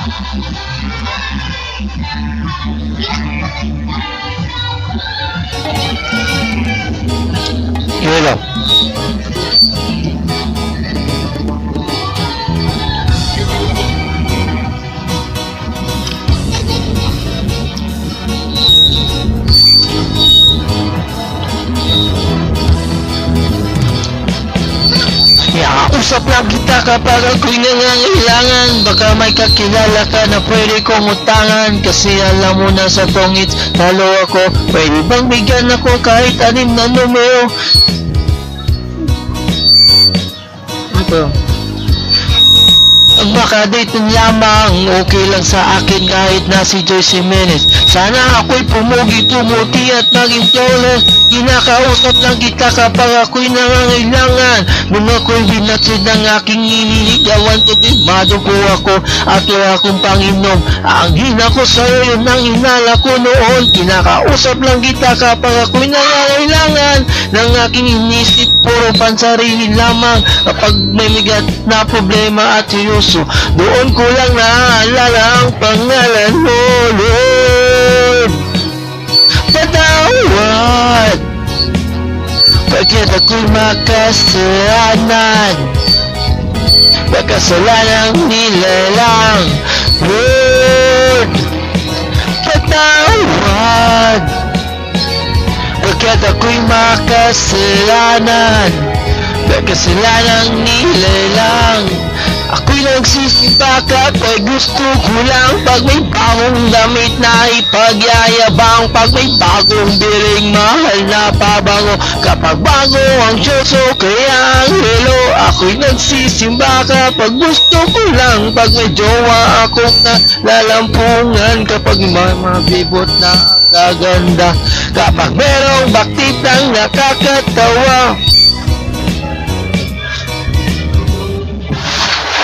Gimana? Usap lang kita kapag ako'y nangangailangan. Baka may kakilala ka na pwede kong utangan. Kasi alam mo na sa tongits talo ako. Pwede bang bigyan ako kahit 6 na numero? Ito. Ang makadate lamang, okay lang sa akin kahit na si Joyce Jimenez. Sana ako'y pumugi, pumuti at maging flawless. Kinakausap lang kita kapag ako'y nangangailangan. Nung ako'y binatid ng aking nililigawan, tudimado po ako at wala akong panginom. Ang hina ko sa'yo, yun ang hinala ko noon. Kinakausap lang kita kapag ako'y nangangailangan. Ng aking inisip, puro pansarili lamang. Kapag may migat na problema at seryoso, doon ko lang naaalala ang pangalan mo, Lord. Patawad pagkat ako'y makasalanan, makasalanang nilalang, Lord. Patawad pagkat ako'y makasalanan, makasalanang nilalang. Ako'y nagsisimba kapag gusto ko lang. Pag may bagong damit na ipagyayabang, pag may bagong biring mahal na pabango, kapag bago ang Diyos o kaya ang helo. Ako'y nagsisimba kapag gusto ko lang. Pag may jowa akong nalalampungan, kapag may mabibot na ang gaganda, kapag merong baktitang nakakatawa.